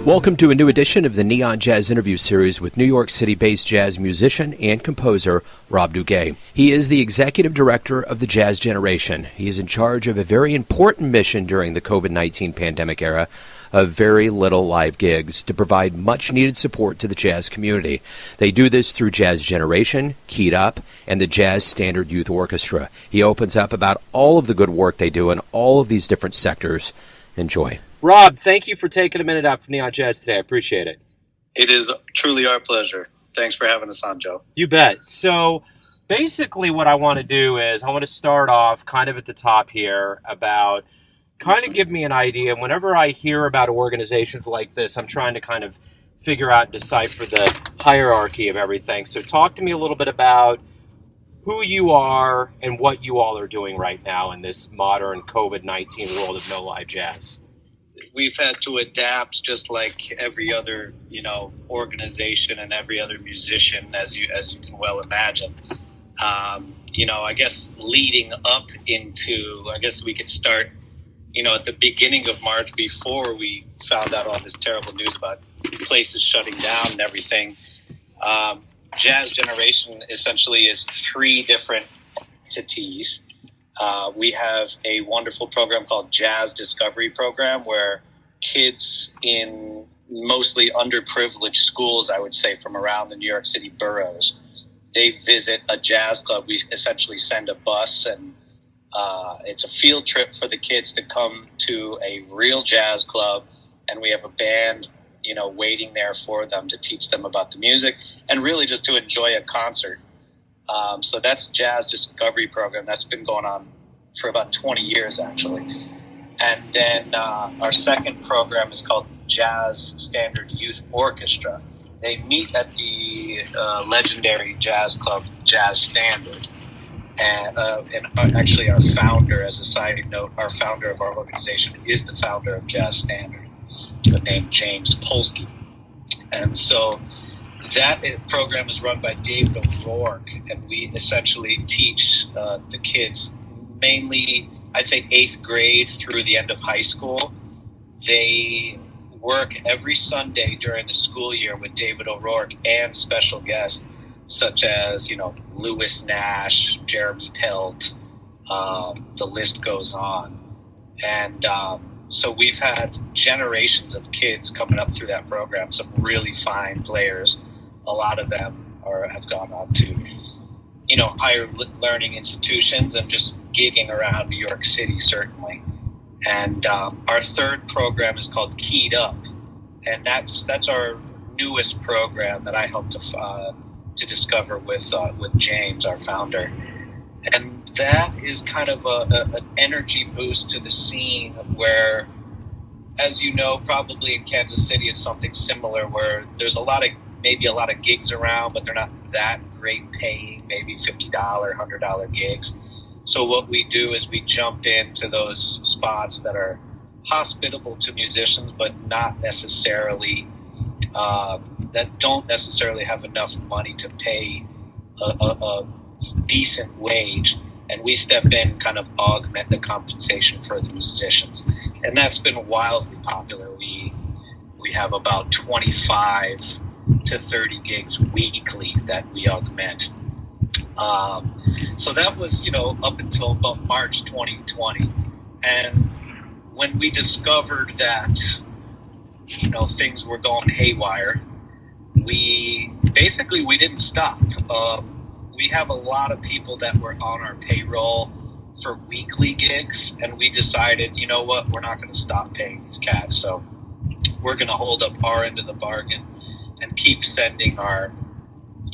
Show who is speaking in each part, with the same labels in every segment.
Speaker 1: Welcome to a new edition of the Neon Jazz interview series with New York City-based jazz musician and composer Rob Duguay. He is the executive director of the Jazz Generation. He is in charge of a very important mission during the COVID-19 pandemic era of very little live gigs to provide much-needed support to the jazz community. They do this through Jazz Generation, Keyed Up, and the Jazz Standard Youth Orchestra. He opens up about all of the good work they do in all of these different sectors. Enjoy. Rob, thank you for taking a minute out for Neon Jazz today. I appreciate it.
Speaker 2: It is truly our pleasure. Thanks for having us on, Joe.
Speaker 1: You bet. So basically what I want to do is I want to start off kind of at the top here about kind of give me an idea. Whenever I hear about organizations like this, I'm trying to kind of figure out and decipher the hierarchy of everything. So talk to me a little bit about who you are and what you all are doing right now in this modern COVID-19 world of no live jazz.
Speaker 2: We've had to adapt just like every other, organization and every other musician, as you can well imagine. I guess leading up into, I guess we could start, at the beginning of March before we found out all this terrible news about places shutting down and everything. Jazz Generation essentially is three different entities. We have a wonderful program called Jazz Discovery Program where kids in mostly underprivileged schools, I would say, from around the New York City boroughs, they visit a jazz club. We essentially send a bus and it's a field trip for the kids to come to a real jazz club, and we have a band, waiting there for them to teach them about the music and really just to enjoy a concert. So that's Jazz Discovery Program. That's been going on for about 20 years, actually. And then our second program is called Jazz Standard Youth Orchestra. They meet at the legendary jazz club, Jazz Standard. And actually our founder, as a side note, our founder of our organization is the founder of Jazz Standard, named James Polsky. And so that program is run by David O'Rourke, and we essentially teach the kids mainly, I'd say, 8th grade through the end of high school. They work every Sunday during the school year with David O'Rourke and special guests such as, Lewis Nash, Jeremy Pelt, the list goes on. And so we've had generations of kids coming up through that program, some really fine players. A lot of them have gone on to, higher learning institutions and just gigging around New York City, certainly. And our third program is called Keyed Up, and that's our newest program that I helped to discover with James, our founder. And that is kind of an energy boost to the scene where, as you know, probably in Kansas City it's something similar where there's a lot of gigs around, but they're not that great paying, maybe $50, $100 gigs. So what we do is we jump into those spots that are hospitable to musicians, but not necessarily, that don't necessarily have enough money to pay a decent wage. And we step in, kind of augment the compensation for the musicians. And that's been wildly popular. We have about 25 to 30 gigs weekly that we augment. So that was, up until about March 2020. And when we discovered that, things were going haywire, we didn't stop. We have a lot of people that were on our payroll for weekly gigs, and we decided, we're not going to stop paying these cats. So we're going to hold up our end of the bargain and keep sending our,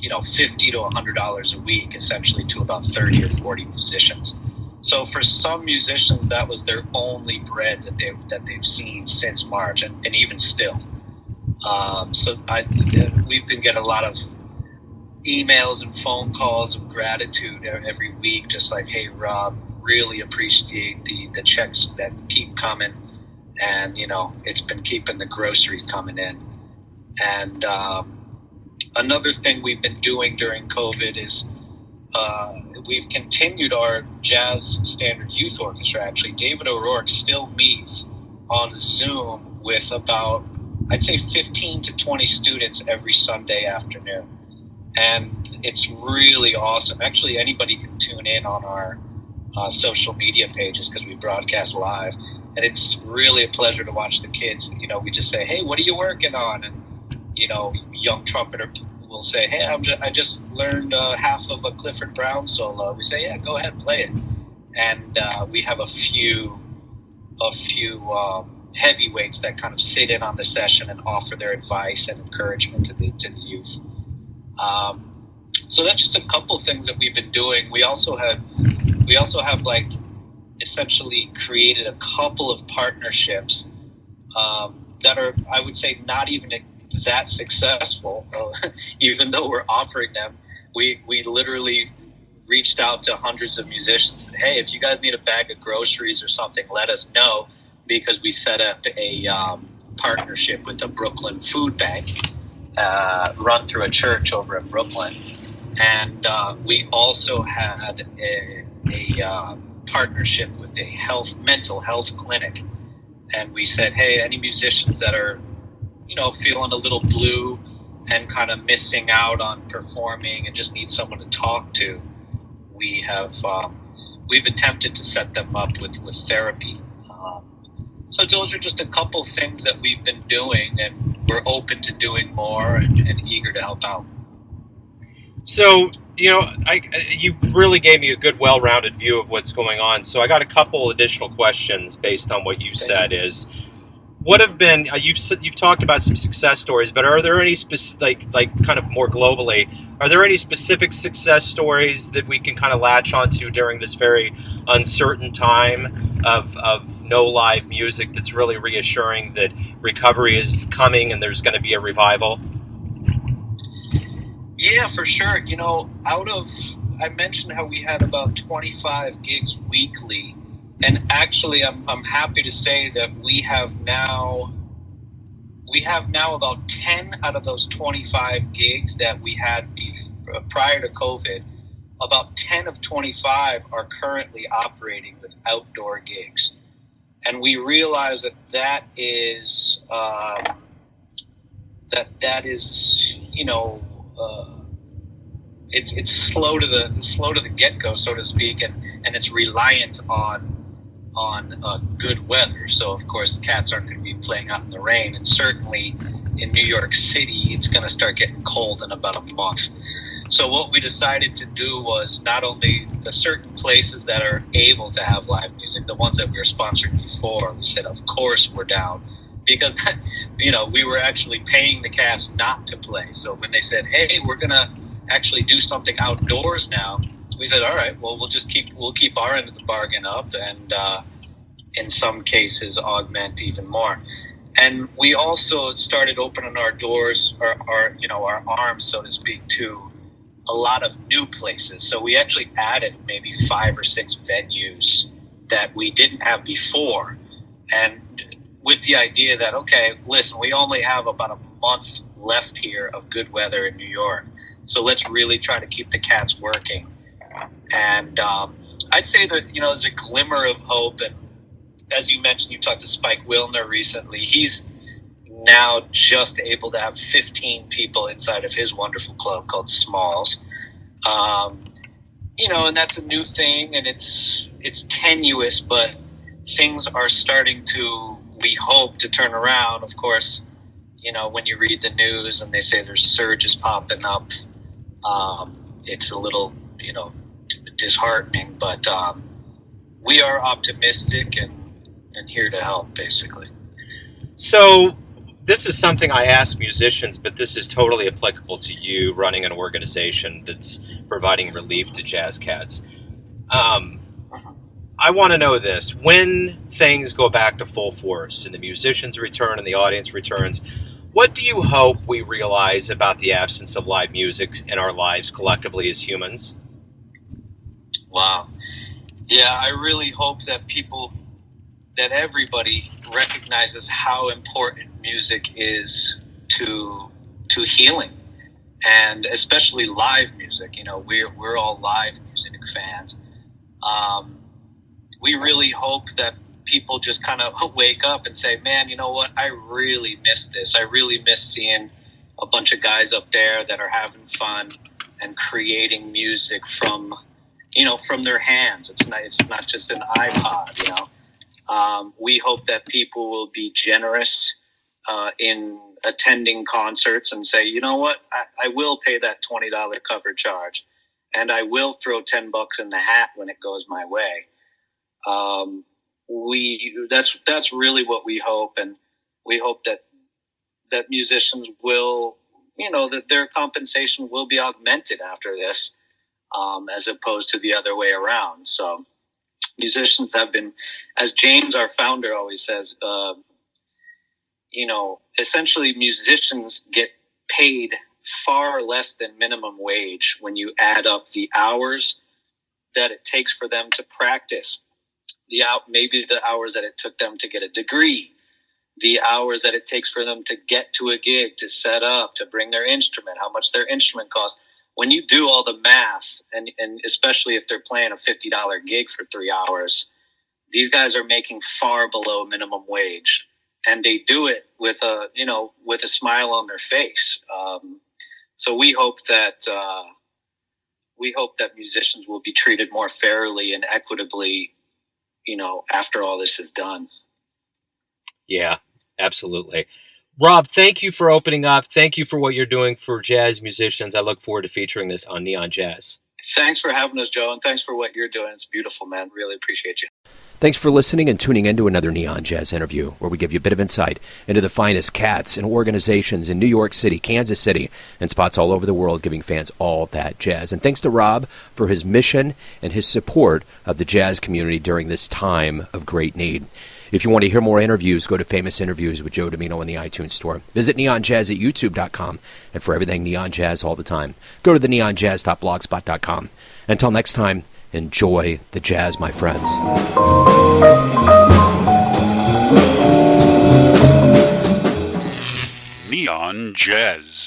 Speaker 2: $50 to $100 a week, essentially, to about 30 or 40 musicians. So for some musicians, that was their only bread that they've seen since March, and even still. We've been getting a lot of emails and phone calls of gratitude every week, just like, hey, Rob, really appreciate the checks that keep coming, and, it's been keeping the groceries coming in. And another thing we've been doing during COVID is we've continued our Jazz Standard Youth Orchestra. Actually, David O'Rourke still meets on Zoom with about I'd say 15 to 20 students every Sunday afternoon. And it's really awesome. Actually, anybody can tune in on our social media pages because we broadcast live. And it's really a pleasure to watch the kids. You know, we just say, hey, what are you working on? And, you know, young trumpeter will say, hey, I just learned half of a Clifford Brown solo. We say, yeah, go ahead, play it. And we have a few heavyweights that kind of sit in on the session and offer their advice and encouragement to the youth. So that's just a couple things that we've been doing. We also have like essentially created a couple of partnerships that are, I would say, not even that successful, even though we're offering them. We literally reached out to hundreds of musicians and, hey, if you guys need a bag of groceries or something, let us know, because we set up a partnership with a Brooklyn food bank run through a church over in Brooklyn. And we also had a partnership with a mental health clinic. And we said, hey, any musicians that are, you know, feeling a little blue and kind of missing out on performing and just need someone to talk to, we've attempted to set them up with therapy. So those are just a couple things that we've been doing, and we're open to doing more and eager to help out.
Speaker 1: So, you know, you really gave me a good, well-rounded view of what's going on. So I got a couple additional questions based on what you said. Is what have been you've talked about some success stories, but are there any like kind of more globally? Are there any specific success stories that we can kind of latch onto during this very uncertain time of no live music that's really reassuring that recovery is coming and there's going to be a revival?
Speaker 2: Yeah, for sure. You know, I mentioned how we had about 25 gigs weekly, and actually I'm happy to say that we have now about 10 out of those 25 gigs that we had prior to COVID. About 10 of 25 are currently operating with outdoor gigs. And we realize that is, you know, it's slow to the get-go, so to speak, and it's reliant on good weather. So of course the cats aren't going to be playing out in the rain, and certainly in New York City it's going to start getting cold in about a month. So what we decided to do was not only the certain places that are able to have live music, the ones that we were sponsoring before, we said of course we're down, because you know, we were actually paying the cats not to play. So when they said, hey, we're gonna actually do something outdoors now, we said, all right, well, we'll keep our end of the bargain up, and in some cases augment even more. And we also started opening our doors, our arms, so to speak, to a lot of new places. So we actually added maybe 5 or 6 venues that we didn't have before, and with the idea that, okay, listen, we only have about a month left here of good weather in New York, so let's really try to keep the cats working. And I'd say that, you know, there's a glimmer of hope. And as you mentioned, you talked to Spike Wilner recently. He's now just able to have 15 people inside of his wonderful club called Smalls. You know, and that's a new thing, and it's tenuous, but things are starting to, we hope, to turn around. Of course, you know, when you read the news and they say there's surges popping up, it's a little, you know, disheartening, but we are optimistic and here to help, basically.
Speaker 1: So this is something I ask musicians, but this is totally applicable to you running an organization that's providing relief to jazz cats. I want to know this. When things go back to full force and the musicians return and the audience returns, what do you hope we realize about the absence of live music in our lives collectively as humans?
Speaker 2: Wow. Yeah, I really hope that everybody recognizes how important music is to healing, and especially live music. You know, we're all live music fans. We really hope that people just kind of wake up and say, man, you know what? I really miss this. I really miss seeing a bunch of guys up there that are having fun and creating music from their hands. It's not just an iPod, we hope that people will be generous in attending concerts and say, you know what, I will pay that $20 cover charge, and I will throw $10 in the hat when it goes my way. That's really what we hope, and we hope that musicians will, that their compensation will be augmented after this, as opposed to the other way around. So musicians have been, as James, our founder, always says, essentially musicians get paid far less than minimum wage when you add up the hours that it takes for them to practice, maybe the hours that it took them to get a degree, the hours that it takes for them to get to a gig, to set up, to bring their instrument, how much their instrument costs. When you do all the math, and especially if they're playing a $50 gig for 3 hours, these guys are making far below minimum wage, and they do it with a smile on their face. So we hope that musicians will be treated more fairly and equitably, after all this is done.
Speaker 1: Yeah, absolutely. Rob, thank you for opening up. Thank you for what you're doing for jazz musicians. I look forward to featuring this on Neon Jazz.
Speaker 2: Thanks for having us, Joe, and thanks for what you're doing. It's beautiful, man. Really appreciate you.
Speaker 1: Thanks for listening and tuning in to another Neon Jazz interview, where we give you a bit of insight into the finest cats and organizations in New York City, Kansas City, and spots all over the world, giving fans all that jazz. And thanks to Rob for his mission and his support of the jazz community during this time of great need. If you want to hear more interviews, go to Famous Interviews with Joe Domino in the iTunes Store. Visit neonjazz at youtube.com, and for everything Neon Jazz all the time, go to the neonjazz.blogspot.com. Until next time, enjoy the jazz, my friends.
Speaker 3: Neon Jazz.